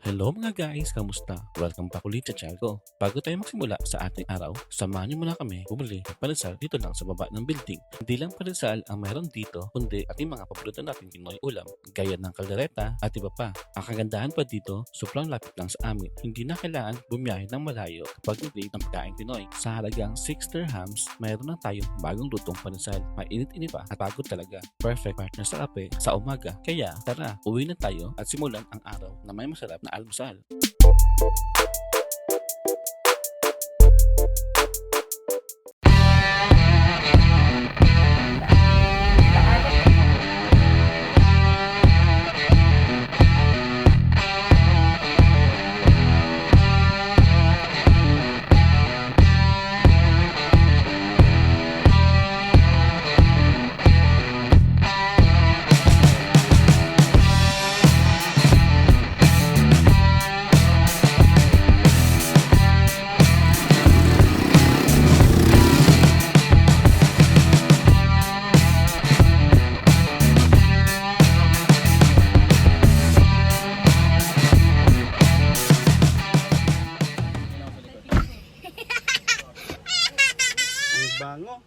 Hello mga guys, kamusta? Welcome back ulit sa channel ko. Bago tayo magsimula sa ating araw, samahan niyo muna kami bumili ng pandesal dito lang sa baba ng building. Hindi lang pandesal ang meron dito, kundi ating mga paborito nating Pinoy ulam, gaya ng kaldereta at iba pa. Ang kagandahan pa dito, sobrang lapit lang sa amin. Hindi na kailangan bumiyahe ng malayo kapag nag-date ng pagkain Pinoy. Sa halagang 6 dirhams, mayroon na tayong bagong lutong pandesal. Mainit-init pa at pagod talaga. Perfect partner sa kape sa umaga. Kaya tara, uwi na tayo at simulan ang araw na may masarap na almusal. Bango.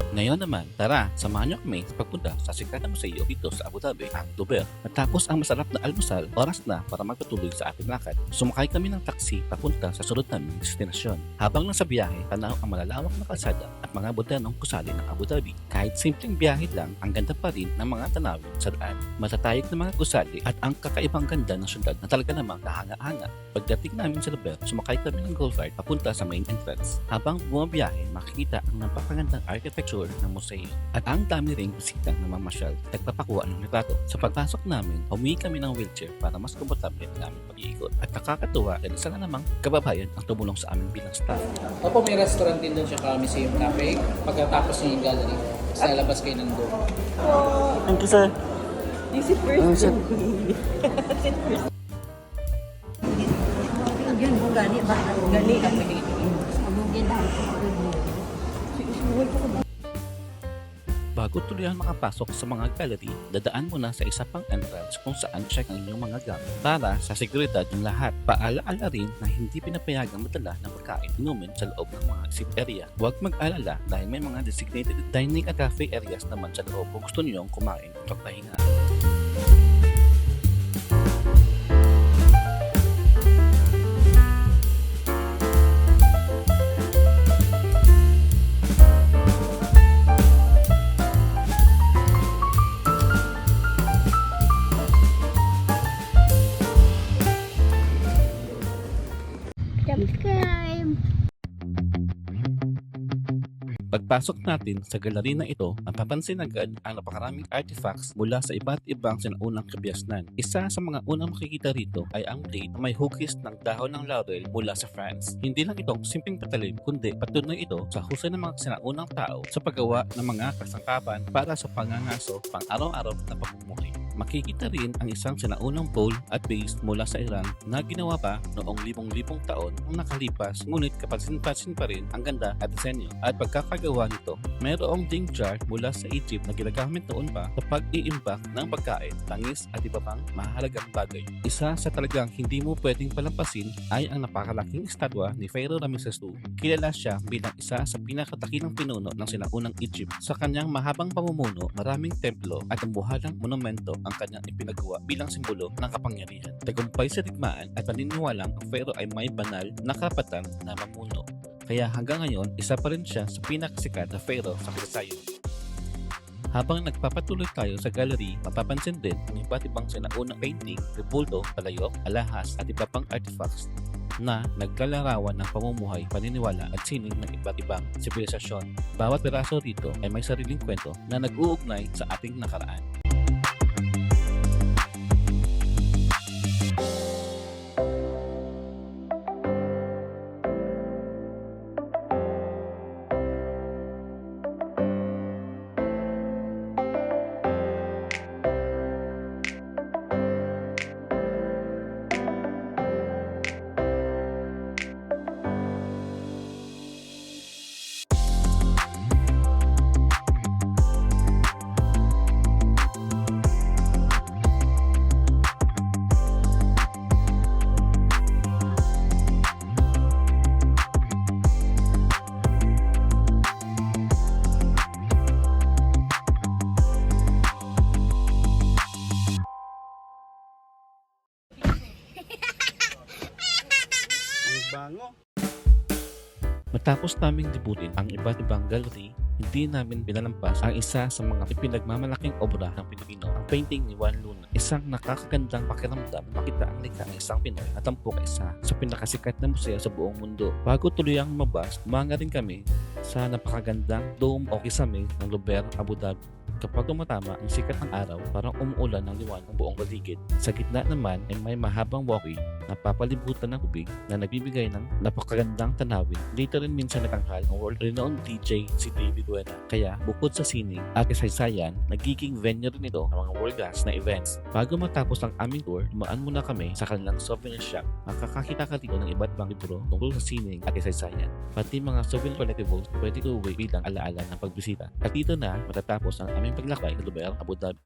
Ngayon naman, tara, samahan niyo kami sa pagpunta sa sikat na museo dito sa Abu Dhabi, ang Dubai. Matapos ang masarap na almusal, oras na para magpatuloy sa ating lakad. Sumakay kami ng taxi papunta sa sunod naming destinasyon. Habang nasa biyahe, tanaw ang malalawak na kalsada at mga botanong gusali ng Abu Dhabi. Kahit simpleng biyahe lang, ang ganda pa rin ng mga tanawin sa daan. Matatayog na mga gusali at ang kakaibang ganda ng syudad na talaga namang kahanga-hanga. Pagdating namin sa lugar, sumakay kami ng golf cart papunta sa main entrance. Habang bumabiyahe, makikita ang napakagandang architecture ng museo. At ang dami ring bisitang namamasyal at nagpapakuha ng litrato. Sa pagpasok namin, humingi kami ng wheelchair para mas komportable ang aming pag-iikot. At nakakatuwa dahil isa na namang kababayan ang tumulong sa amin bilang staff. Opo, may restaurant din doon siya, Museum Cafe. Pagkatapos niya yung gallery, sa lalabas kayo ng doon. Thank you, sir. This is first. Yun mo gani ba? Gani ang pinigil. Among ginagawa ko. Bago tuluyan makapasok sa mga gallery, dadaan muna sa isa pang entrance kung saan check ang inyong mga gamit para sa seguridad ng lahat. Paalaala rin na hindi pinapayagang madala ng pagkain inumin sa loob ng mga exhibit area. Huwag mag-alala dahil may mga designated dining at cafe areas naman sa loob kung gusto niyong kumain at magpahinga. Subscribe! Pagpasok natin sa galeri na ito, mapapansin agad ang napakaraming artifacts mula sa iba't ibang sinaunang kabiasnan. Isa sa mga unang makikita rito ay ang plate na may hugis ng dahon ng laurel mula sa France. Hindi lang itong simpleng patalim, kundi patunay ito sa husay ng mga sinaunang tao sa paggawa ng mga kasangkapan para sa pangangaso pang-araw-araw na pamumuhay. Makikita rin ang isang sinaunang bowl at base mula sa Iran na ginawa pa noong libong-libong taon ang nakalipas, ngunit kapansin-pansin pa rin ang ganda at disenyo at pagkakagawa nito. Mayroong ding jar mula sa Egypt na ginagamit noon pa sa pag-iimbak ng pagkain, langis at iba pang mahalagang bagay. Isa sa talagang hindi mo pwedeng palampasin ay ang napakalaking estatwa ni Pharaoh Ramesses II. Kilala siya bilang isa sa pinakatakinang pinuno ng sinaunang Egypt. Sa kanyang mahabang pamumuno, maraming templo at ang buhalang monumento ang kanyang ipinagawa bilang simbolo ng kapangyarihan. Tagumpay sa digmaan at paniniwalang ang Pharaoh ay may banal na karapatan na mamuno. Kaya hanggang ngayon, isa pa rin siya sa pinakasikat na Pharaoh sa kasaysayan. Habang nagpapatuloy tayo sa gallery, mapapansin din ang iba't ibang sinaunang painting, rebulto, palayok, alahas at iba pang artifacts na naglalarawan ng pamumuhay, paniniwala at sining ng iba't ibang sibilisasyon. Bawat piraso rito ay may sariling kwento na nag-uugnay sa ating nakaraan. Bango. Matapos naming libutin ang iba't ibang gallery, hindi namin pinalampas ang isa sa mga ipinagmamalaking obra ng Pilipino, ang painting ni Juan Luna. Isang nakakagandang pakiramdam makita ang likha ng isang Pinoy at ang isa sa pinakasikat na museo sa buong mundo. Bago tuluyang mabas, umanga rin kami sa napakagandang dome o kisame ng Luber, Abu Dhabi. Kapag tumatama ang sikat ng araw, parang umuulan ng liwanag ang buong paligid. Sa gitna naman ay may mahabang walkway na papalibutan ng tubig na nagbibigay ng napakagandang tanawin. Dito rin minsan natanghal ang world-renowned DJ si David Guetta. Kaya bukod sa sining at kasaysayan, nagiging venue rin ito ng mga world-class na events. Bago matapos ang aming tour, dumaan muna kami sa kanilang souvenir shop. Makakakita ka dito ng iba't ibang libro tungkol sa sining at kasaysayan. Pati mga souvenir collectibles pwede tuwi bilang alaala ng pagbisita. At dito na matatapos ang aming paglakbay sa Dubai, Abu Dhabi.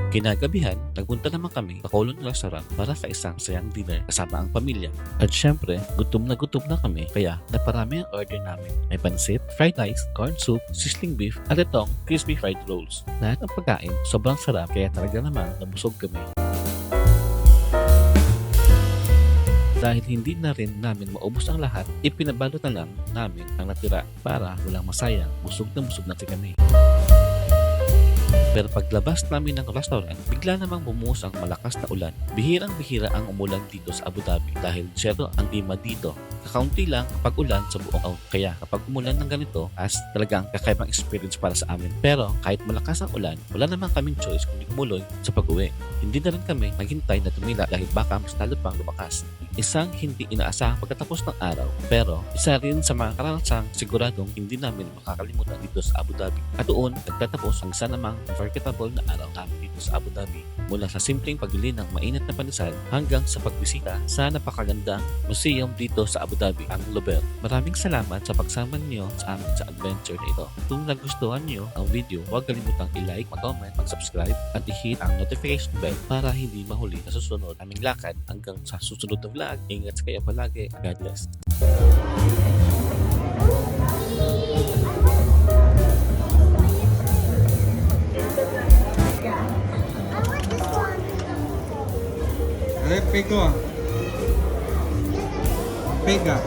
Kinagabihan, nagpunta naman kami sa Colon Restaurant para sa isang sayang dinner kasama ang pamilya. At syempre, gutom na kami kaya naparami ang order namin. May pansit, fried rice, corn soup, sizzling beef, at itong crispy fried rolls. Lahat ng pagkain sobrang sarap kaya talaga naman nabusog kami. Dahil hindi na rin namin maubos ang lahat, ipinabalot na lang namin ang natira para walang masayang, busog na kami. Pero paglabas namin ng restaurant, bigla namang bumuhos ang malakas na ulan. Bihirang-bihira ang umulan dito sa Abu Dhabi dahil zero ang klima dito. Kakaunti lang kapag ulan sa buong taon. Kaya kapag umulan ng ganito, talagang kakaibang experience para sa amin. Pero kahit malakas ang ulan, wala naman kaming choice kundi umuloy sa pag-uwi. Hindi na rin kami naghintay na tumila dahil baka mas lalo pang lumakas. Isang hindi inaasahang pagkatapos ng araw, pero isa rin sa mga karanasang siguradong hindi namin makakalimutan dito sa Abu Dhabi. At doon, nagtatapos ang isa namang unforgettable na araw namin dito sa Abu Dhabi. Mula sa simpleng pagbili ng mainit na pandesal hanggang sa pagbisita sa napakagandang museum dito sa Abu Dhabi, ang Luber. Maraming salamat sa pagsama niyo sa amin sa adventure na ito. Kung nagustuhan niyo ang video, huwag kalimutang i-like, mag-comment, mag-subscribe at i-hit ang notification bell para hindi mahuli sa susunod aming lakad hanggang sa susunod na vlog. Ingat kayo palagi. God bless. Pego. Pega.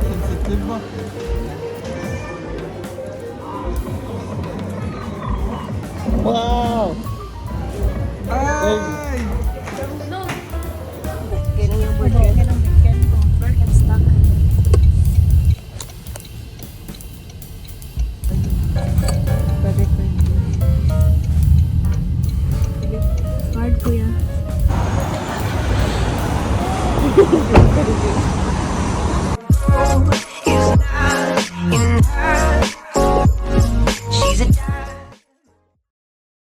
Sensitive mo. Wow! Ay! Kaya yung burger. Kaya ng weekend ko. Burger stock. Burger ko yun. Card ko yan.